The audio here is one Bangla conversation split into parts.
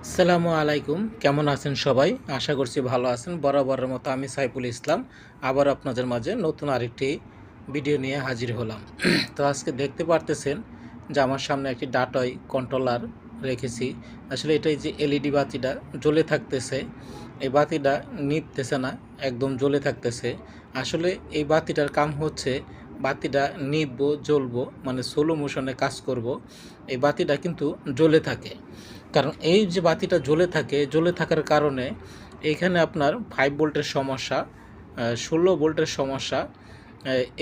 আসসালামু আলাইকুম, কেমন আছেন সবাই? আশা করছি ভালো আছেন। বরাবরের মতো আমি সাইফুল ইসলাম আবার আপনাদের মাঝে নতুন আরেকটি ভিডিও নিয়ে হাজির হলাম। তো আজকে দেখতে পারতেছেন যে আমার সামনে একটি ডাটয় কন্ট্রোলার রেখেছি। আসলে এটাই যে এলইডি বাতিটা জ্বলে থাকতেছে, এই বাতিটা নিভতেছে না, একদম জ্বলে থাকতেছে। আসলে এই বাতিটার কাম হচ্ছে বাতিটা নিভবো জ্বলবো, মানে স্লো মোশনে কাজ করব। এই বাতিটা কিন্তু জ্বলে থাকে, কারণ এই যে বাতিটা জ্বলে থাকার কারণে এইখানে আপনার 5 ভোল্টের সমস্যা, 16 ভোল্টের সমস্যা।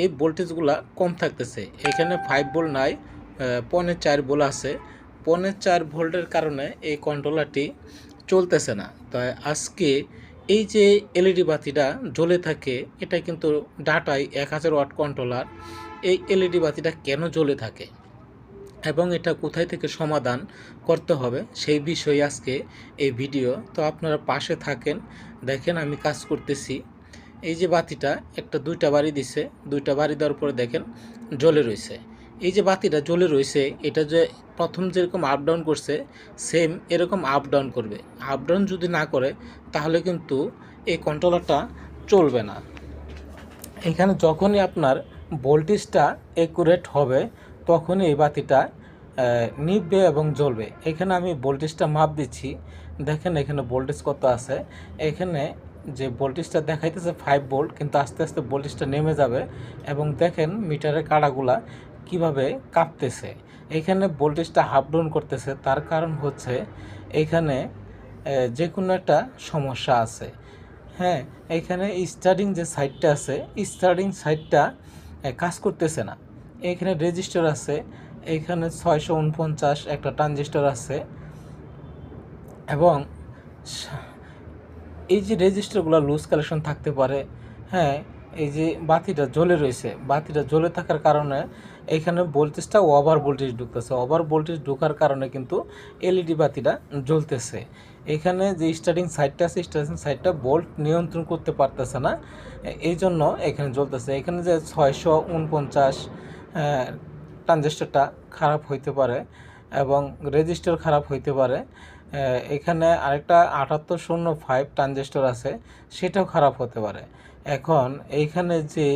এই ভোল্টেজগুলা কম থাকতেছে, এখানে 5 ভোল্ট নাই, 0.4 ভোল্ট আছে। 0.4 ভোল্টের কারণে এই কন্ট্রোলারটি চলতেছে না। তো আজকে এই যে এলইডি বাতিটা জ্বলে থাকে, এটা কিন্তু ডাটাই 1000 ওয়াট কন্ট্রোলার। এই এলইডি বাতিটা কেন জ্বলে থাকে এবং এটা কোথায় থেকে সমাধান করতে হবে সেই বিষয়ে আজকে এই ভিডিও। তো আপনারা পাশে থাকেন, দেখেন আমি কাজ করতেছি। এই যে বাতিটা দুইটা বাড়ি দিছে, দুইটা বাড়ি দেওয়ার পরে দেখেন জ্বলে রয়েছে। এই যে বাতিটা জ্বলে রয়েছে, এটা যে প্রথম যেরকম আপ ডাউন করছে সেম এরকম আপ ডাউন করবে। আপ ডাউন যদি না করে তাহলে কিন্তু এই কন্ট্রোলারটা চলবে না। এখানে যখনই আপনার ভোল্টেজটা অ্যাকুরেট হবে তখনই এই বাতিটা নিভবে এবং জ্বলবে। এখানে আমি ভোল্টেজটা মাপ দিচ্ছি, দেখেন এখানে ভোল্টেজ কত আছে। এখানে যে ভোল্টেজটা দেখাইতেছে 5 ভোল্ট, কিন্তু আস্তে আস্তে ভোল্টেজটা নেমে যাবে এবং দেখেন মিটারের কাঁটাগুলা কিভাবে কাঁপতেছে। এখানে ভোল্টেজটা হাফ ডাউন করতেছে, তার কারণ হচ্ছে এখানে যে কোনো একটা সমস্যা আছে। হ্যাঁ, এখানে স্টার্টিং যে সাইডটা আছে, স্টার্টিং সাইডটা কাজ করতেছে না। এখানে রেজিস্টার আছে, এখানে 649 একটা ট্রানজিস্টর আছে এবং এই যে রেজিস্টারগুলো লুজ কালেকশন থাকতে পারে। হ্যাঁ, এই যে বাতিটা জ্বলে রয়েছে, বাতিটা জ্বলে থাকার কারণে এখানে ভোল্টেজটা ওভার ভোল্টেজ ঢুকতেছে। ওভার ভোল্টেজ ঢোকার কারণে কিন্তু এলইডি বাতিটা জ্বলতেছে। এখানে যে স্টার্টিং সাইডটা আছে, স্টার্টিং সাইডটা ভোল্ট নিয়ন্ত্রণ করতে পারতেছে না, এই জন্য এখানে জ্বলতেছে। এখানে যে 649 ট্রানজিস্টরটা খারাপ হইতে পারে এবং রেজিস্টার খারাপ হইতে পারে। এখানে আরেকটা 7805 ট্রানজিস্টর আছে, সেটাও খারাপ হতে পারে। এখন এইখানে যে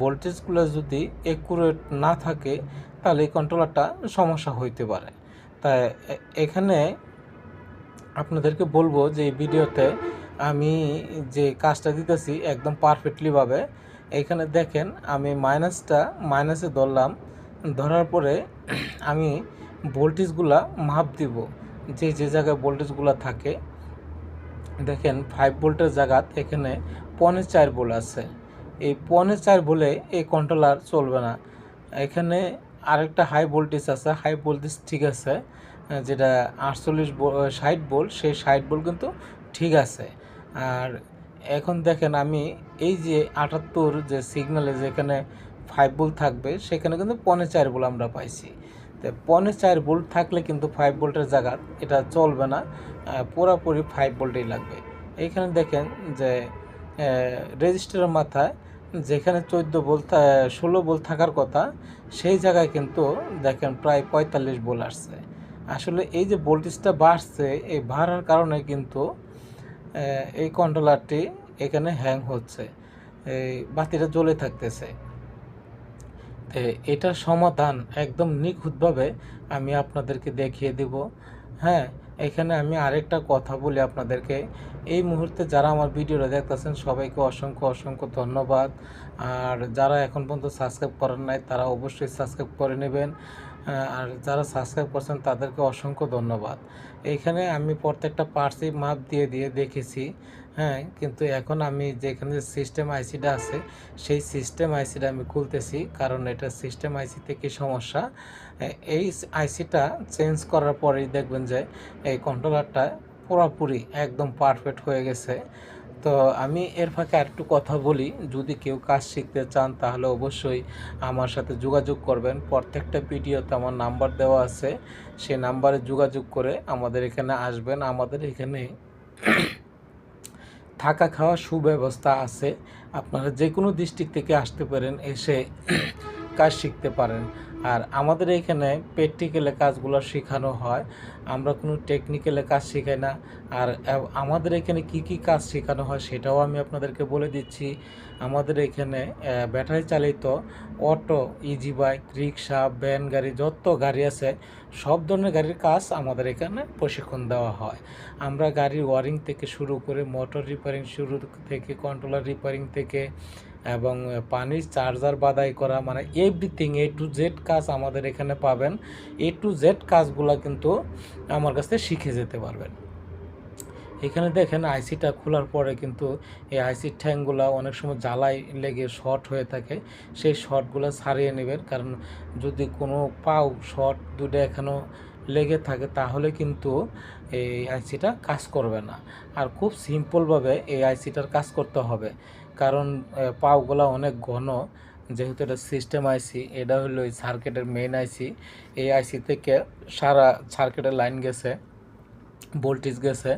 ভোল্টেজগুলো যদি অ্যাকুরেট না থাকে তাহলে এই কন্ট্রোলারটা সমস্যা হইতে পারে। তাই এখানে আপনাদেরকে বলবো যে এই ভিডিওতে আমি যে কাজটা দিতেছি একদম পারফেক্টলিভাবে। এখানে দেখেন আমি মাইনাসে ধরলাম, ধরার পরে আমি ভোল্টেজগুলা মাপ দিব, যে যে জায়গায় ভোল্টেজগুলো থাকে। দেখেন 5 ভোল্টের জায়গাত এখানে 0.4 ভোল্ট আছে। এই 0.4 ভোল্টে এই কন্ট্রোলার চলবে না। এখানে আরেকটা হাই ভোল্টেজ আছে, হাই ভোল্টেজ ঠিক আছে, যেটা 60 ভোল্ট, সেই 60 ভোল্ট কিন্তু ঠিক আছে। আর এখন দেখেন আমি এই যে 78 যে সিগন্যালে যেখানে 5 ভোল্ট থাকবে সেখানে কিন্তু 0.4 ভোল্ট আমরা পাইছি। তো 0.4 ভোল্ট থাকলে কিন্তু 5 ভোল্টের জায়গা এটা চলবে না, পুরোপুরি 5 ভোল্টেই লাগবে। এইখানে দেখেন যে রেজিস্টারের মাথায় যেখানে 14 ভোল্ট 16 ভোল্ট থাকার কথা, সেই জায়গায় কিন্তু দেখেন প্রায় 45 ভোল্ট আসছে। আসলে এই যে ভোল্টেজটা বাড়ছে, এই বাড়ার কারণে কিন্তু এই কন্ট্রোলারটি এখানে হ্যাং হচ্ছে, এই বাতিটা জ্বলে থাকতেছে। এটার সমাধান একদম নিখুঁতভাবে আমি আপনাদেরকে দেখিয়ে দেব। হ্যাঁ, এখানে আমি আরেকটা কথা বলি আপনাদেরকে। এই মুহূর্তে যারা আমার ভিডিওটা দেখতেছেন সবাইকে অসংখ্য অসংখ্য ধন্যবাদ। আর যারা এখন পর্যন্ত সাবস্ক্রাইব করেন নাই তারা অবশ্যই সাবস্ক্রাইব করে নেবেন। আর যারা সাবস্ক্রাইব করছেন তাদেরকে অসংখ্য ধন্যবাদ। এইখানে আমি প্রত্যেকটা পার্টসই মাপ দিয়ে দিয়ে দেখেছি। হ্যাঁ, কিন্তু এখন আমি যেখানে সিস্টেম আইসিটা আছে সেই সিস্টেম আইসিটা আমি খুলতেছি, কারণ এটা সিস্টেম আইসিতে কি সমস্যা। এই আইসিটা চেঞ্জ করার পরেই দেখবেন যে এই কন্ট্রোলারটা পুরোপুরি একদম পারফেক্ট হয়ে গেছে। তো আমি এর ফাঁকে আরেকটু কথা বলি, যদি কেউ কাজ শিখতে চান তাহলে অবশ্যই আমার সাথে যোগাযোগ করবেন। প্রত্যেকটা ভিডিওতে আমার নাম্বার দেওয়া আছে, সেই নাম্বারে যোগাযোগ করে আমাদের এখানে আসবেন। আমাদের এখানে থাকা খাওয়ার সুব্যবস্থা আছে, আপনারা যে কোনো ডিস্ট্রিক্ট থেকে আসতে পারেন, এসে কাজ শিখতে পারেন। আর আমাদের এইখানে প্র্যাকটিক্যালে কাজগুলো শেখানো হয়, আমরা কোনো টেকনিক্যালে কাজ শেখাই না। আর আমাদের এখানে কি কি কাজ শেখানো হয় সেটাও আমি আপনাদেরকে বলে দিচ্ছি। আমাদের এখানে ব্যাটারি চালিত অটো, ইজি বাইক, রিক্সা, ভ্যান গাড়ি, যত গাড়ি আছে সব ধরনের গাড়ির কাজ আমাদের এখানে প্রশিক্ষণ দেওয়া হয়। আমরা গাড়ির ওয়ারিং থেকে শুরু করে মোটর রিপেয়ারিং শুরু থেকে কন্ট্রোলার রিপেয়ারিং থেকে এবং পানির চার্জার বাদাই করা, মানে এভরিথিং এ টু জেড কাজ আমাদের এখানে পাবেন। এ টু জেড কাজগুলো কিন্তু আমার কাছ থেকে শিখে যেতে পারবেন। এখানে দেখেন আইসিটা খোলার পরে কিন্তু এই আইসির ঠ্যাংগুলো অনেক সময় জ্বালাই লেগে শর্ট হয়ে থাকে, সেই শর্টগুলো ছাড়িয়ে নেবেন। কারণ যদি কোনো পাও শর্ট দুটো এখনও লেগে থাকে তাহলে কিন্তু এই আইসিটা কাজ করবে না। আর খুব সিম্পলভাবে এই আইসিটার কাজ করতে হবে, কারণ পাওগুলো অনেক ঘন। যেহেতু এটা সিস্টেম আইসি, এটা হলো এই সার্কিটের মেইন আইসি। এই আইসি থেকে সারা সার্কিটের লাইন গেছে, ভোল্টেজ গেছে।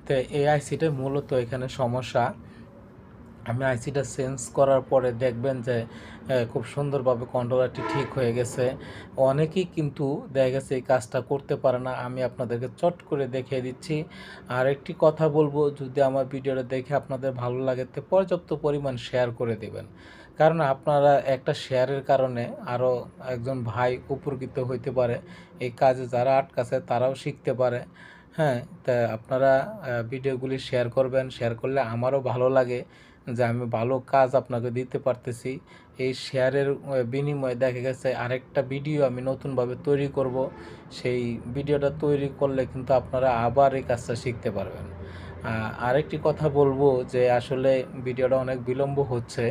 তো এই আইসিটা মূলত এখানে সমস্যা। আমি আইসিটা চেঞ্জ করার পরে দেখবেন যে খুব সুন্দরভাবে কন্ট্রোলারটি ঠিক হয়ে গেছে। অনেকেই কিন্তু দেখা গেছে এই কাজটা করতে পারে না, আমি আপনাদেরকে চট করে দেখিয়ে দিচ্ছি। আর একটি কথা বলবো, যদি আমার ভিডিওটা দেখে আপনাদের ভালো লাগে তো পর্যাপ্ত পরিমাণ শেয়ার করে দেবেন, কারণ আপনারা একটা শেয়ারের কারণে আরও একজন ভাই উপকৃত হইতে পারে, এই কাজে যারা আটকাছে তারাও শিখতে পারে। হ্যাঁ, তা আপনারা ভিডিওগুলি শেয়ার করবেন, শেয়ার করলে আমারও ভালো লাগে যে আমি ভালো কাজ আপনাকে দিতে পারতেছি। এই শেয়ারের বিনিময়ে দেখা গেছে আরেকটা ভিডিও আমি নতুনভাবে তৈরি করব, সেই ভিডিওটা তৈরি করলে কিন্তু আপনারা আবার এই কাজটা শিখতে পারবেন। আরেকটি কথা বলবো যে আসলে ভিডিওটা অনেক বিলম্ব হচ্ছে,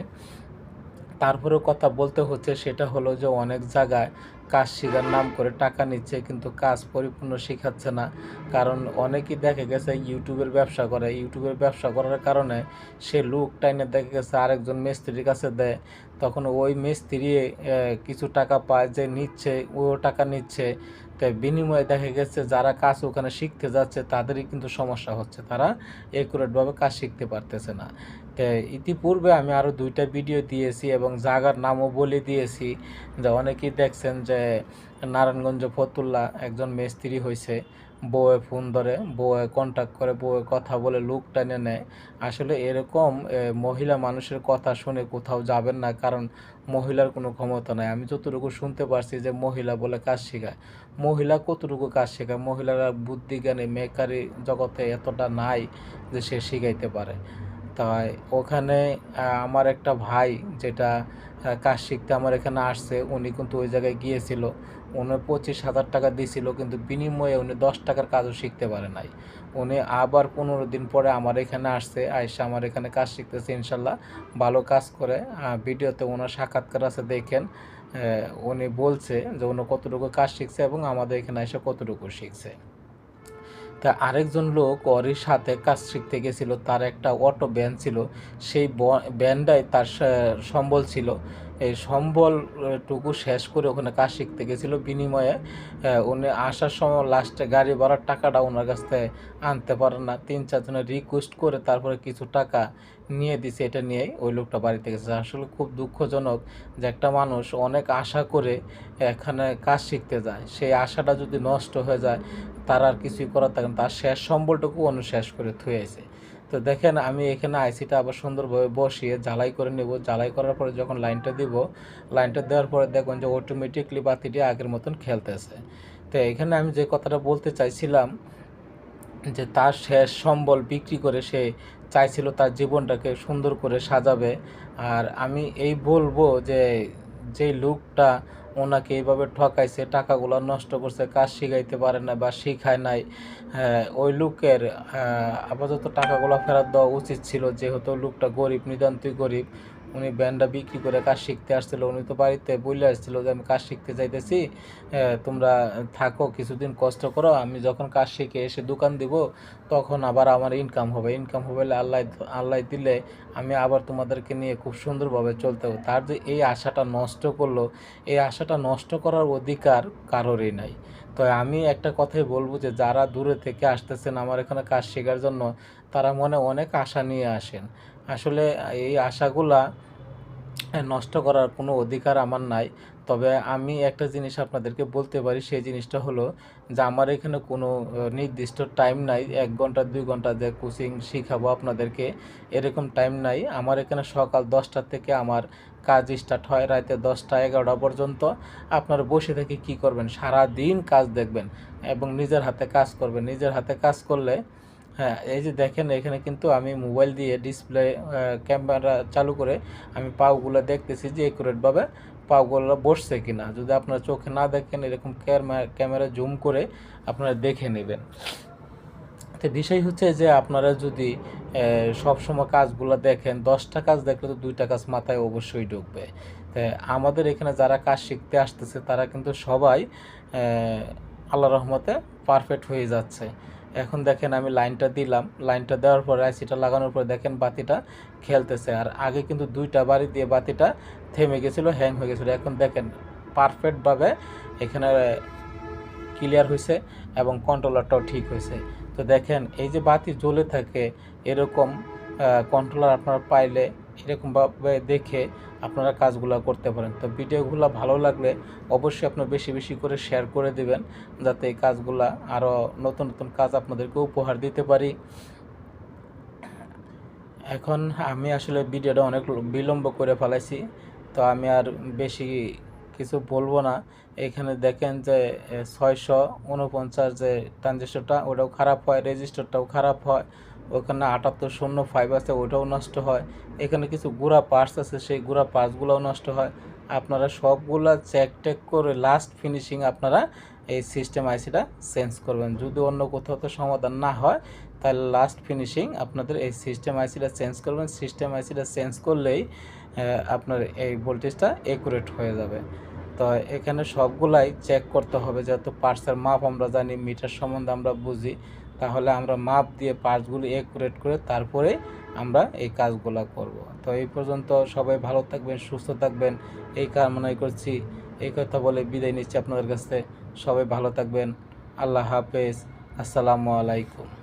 তারপরেও কথা বলতে হচ্ছে, সেটা হলো যে অনেক জায়গায় কাজ শেখার নাম করে টাকা নিচ্ছে কিন্তু কাজ পরিপূর্ণ শেখাচ্ছে না। কারণ অনেকেই দেখা গেছে ইউটিউবের ব্যবসা করে, ইউটিউবের ব্যবসা করার কারণে সে লোক টাইনে দেখা গেছে আরেকজন মিস্ত্রির কাছে দেয়, তখন ওই মিস্ত্রি কিছু টাকা পায়, যে নিচ্ছে ও টাকা নিচ্ছে। তাই বিনিময়ে দেখা গেছে যারা কাজ ওখানে শিখতে যাচ্ছে তাদেরই কিন্তু সমস্যা হচ্ছে, তারা একুরেটভাবে কাজ শিখতে পারতেছে না। তো ইতিপূর্বে আমি আরও 2টা ভিডিও দিয়েছি এবং জায়গার নামও বলে দিয়েছি, যে অনেকেই দেখছেন যে নারায়ণগঞ্জ ফতুল্লা একজন মিস্ত্রি হয়েছে, বউয়ে ফোন ধরে, বউয়ে কন্ট্যাক্ট করে, বউয়ে কথা বলে লোক টেনে নেয়। আসলে এরকম মহিলা মানুষের কথা শুনে কোথাও যাবেন না, কারণ মহিলার কোনো ক্ষমতা নাই। আমি যতটুকু শুনতে পারছি যে মহিলা বলে কাজ শেখায়, মহিলা কতটুকু কাজ শেখায়? মহিলারা বুদ্ধি জ্ঞানে মেকারি জগতে এতটা নাই যে সে শিখাইতে পারে। তাই ওখানে আমার একটা ভাই যেটা কাজ শিখতে আমার এখানে আসছে, উনি কিন্তু ওই জায়গায় গিয়েছিল, উনি 25,000 টাকা দিয়েছিল, কিন্তু বিনিময়ে উনি 10 টাকার কাজও শিখতে পারে নাই। উনি আবার 15 দিন পরে আমার এখানে আসছে, আইসা আমার এখানে কাজ শিখতেছে, ইনশাল্লাহ ভালো কাজ করে। ভিডিওতে ওনার সাক্ষাৎকার আছে, দেখেন। উনি বলছে যে উনি কতটুকু কাজ শিখছে এবং আমাদের এখানে এসে কতটুকু শিখছে। তা আরেকজন লোক ওর সাথে কাজ শিখতে গেছিল, তার একটা অটো ভ্যান ছিল, সেই ভ্যানটাই তার সম্বল ছিল। এই সম্বলটুকু শেষ করে ওখানে কাজ শিখতে গেছিলো, বিনিময়ে উনি আসার সময় লাস্টে গাড়ি ভাড়ার টাকাটা ওনার কাছ থেকে আনতে পারেন না, 3-4 জনের রিকোয়েস্ট করে তারপরে কিছু টাকা নিয়ে দিছে, এটা নিয়েই ওই লোকটা বাড়িতে গেছে। আসলে খুব দুঃখজনক যে একটা মানুষ অনেক আশা করে এখানে কাজ শিখতে যায়, সেই আশাটা যদি নষ্ট হয়ে যায় তার আর কিছুই করার থাকে না, তার শেষ সম্বলটুকু অন্য শেষ করে থুয়েছে। তো দেখেন আমি এখানে আইসিটা আবার সুন্দরভাবে বসিয়ে ঝালাই করে নেব, ঝালাই করার পরে যখন লাইনটা দিব, লাইনটা দেওয়ার পরে দেখবেন যে অটোমেটিকলি বাতিটি আগের মতন খেলতেছে। তো এখানে আমি যে কথাটা বলতে চাইছিলাম, যে তার শেষ সম্বল বিক্রি করে সে চাইছিল তার জীবনটাকে সুন্দর করে সাজাবে। আর আমি এই বলবো যে যেই লোকটা ওনাকে এইভাবে ঠকাইছে, টাকাগুলো নষ্ট করছে, কাজ শিখাইতে পারে না বা শিখায় নাই, ওই লোকের আপাতত টাকাগুলো ফেরত দেওয়া উচিত ছিল। যেহেতু লোকটা গরিব, নিতান্তই গরিব, উনি ব্যান্ডটা বিক্রি করে কাজ শিখতে আসছিল, উনি তো বাড়িতে বলে আসছিল যে আমি কাজ শিখতে চাইতেছি, তোমরা থাকো কিছুদিন কষ্ট করো, আমি যখন কাজ শিখে এসে দোকান দিব তখন আবার আমার ইনকাম হবে, ইনকাম হবে আল্লাহ আল্লাহ দিলে আমি আবার তোমাদেরকে নিয়ে খুব সুন্দরভাবে চলতে হবে। তার যে এই আশাটা নষ্ট করলো, এই আশাটা নষ্ট করার অধিকার কারোরই নাই। তো আমি একটা কথাই বলবো যে যারা দূরে থেকে আসতেছেন আমার এখানে কাজ শেখার জন্য, তারা মনে অনেক আশা নিয়ে আসেন। আসলে এই আশাগুলা নষ্ট করার কোনো অধিকার আমার নাই। তবে আমি একটা জিনিস আপনাদেরকে বলতে পারি, সেই জিনিসটা হলো যে আমার এখানে কোনো নির্দিষ্ট টাইম নাই, 1 ঘন্টা 2 ঘন্টা যে কোচিং শিখাবো আপনাদেরকে, এরকম টাইম নাই। আমার এখানে সকাল 10টা থেকে আমার কাজ স্টার্ট হয় রাতে 10টা 11টা পর্যন্ত। আপনারা বসে থেকে কি করবেন, সারা দিন কাজ দেখবেন এবং নিজের হাতে কাজ করবেন। নিজের হাতে কাজ করলে, হ্যাঁ, এই যে দেখেন এখানে কিন্তু আমি মোবাইল দিয়ে ডিসপ্লে ক্যামেরা চালু করে আমি পাগুলো দেখতেছি যে একুরেটভাবে পাগুলো বসছে কিনা। যদি আপনারা চোখে না দেখেন, এরকম ক্যামেরা জুম করে আপনারা দেখে নেবেন। তো বিষয় হচ্ছে যে আপনারা যদি সবসময় কাজগুলো দেখেন, 10টা কাজ দেখলে তো 2টা কাজ মাথায় অবশ্যই ঢুকবে। তো আমাদের এখানে যারা কাজ শিখতে আসতেছে তারা কিন্তু সবাই আল্লাহ রহমতে পারফেক্ট হয়ে যাচ্ছে। এখন দেখেন আমি লাইনটা দিলাম, লাইনটা দেওয়ার পরে আইসিটা লাগানোর পরে দেখেন বাতিটা খেলতেছে। আর আগে কিন্তু 2টা বাড়ি দিয়ে বাতিটা থেমে গেছিলো, হ্যাং হয়ে গেছিলো। এখন দেখেন পারফেক্টভাবে এখানে ক্লিয়ার হয়েছে এবং কন্ট্রোলারটাও ঠিক হয়েছে। তো দেখেন এই যে বাতি জ্বলে থাকে, এরকম কন্ট্রোলার আপনারা পাইলে এরকমভাবে দেখে আপনারা কাজগুলো করতে পারেন। তো ভিডিওগুলো ভালো লাগলে অবশ্যই আপনারা বেশি বেশি করে শেয়ার করে দিবেন, যাতে এই কাজগুলা আরও নতুন নতুন কাজ আপনাদেরকে উপহার দিতে পারি। এখন আমি আসলে ভিডিওটা অনেক বিলম্ব করে ফেলাইছি, তো আমি আর বেশি কিছু বলবো না। এখানে দেখেন যে 649 যে ট্রানজিস্টরটা ওটাও খারাপ হয়, রেজিস্টারটাও খারাপ হয়। ওখানে 7805 আছে, ওটাও নষ্ট হয়। এখানে কিছু গুঁড়া পার্টস আছে, সেই গুঁড়া পার্টসগুলোও নষ্ট হয়। আপনারা সবগুলা চেক টেক করে লাস্ট ফিনিশিং আপনারা এই সিস্টেম আইসিটা চেঞ্জ করবেন। যদি অন্য কোথাও তো সমাধান না হয়, তাহলে লাস্ট ফিনিশিং আপনাদের এই সিস্টেম আইসিটা চেঞ্জ করবেন। সিস্টেম আইসিটা চেঞ্জ করলেই আপনার এই ভোল্টেজটা একুরেট হয়ে যাবে। তো এখানে সবগুলাই চেক করতে হবে, যেহেতু পার্টসের মাপ আমরা জানি, মিটার সম্বন্ধে আমরা বুঝি, তাহলে আমরা মাপ দিয়ে পার্টসগুলি একুরেট করে তারপরে আমরা এই কাজগুলো করব। তো এই পর্যন্ত সবাই ভালো থাকবেন, সুস্থ থাকবেন, এই কামনাই করছি। এই কথা বলে বিদায় নিচ্ছি আপনাদের কাছে। সবাই ভালো থাকবেন। আল্লাহ হাফেজ। আসসালামু আলাইকুম।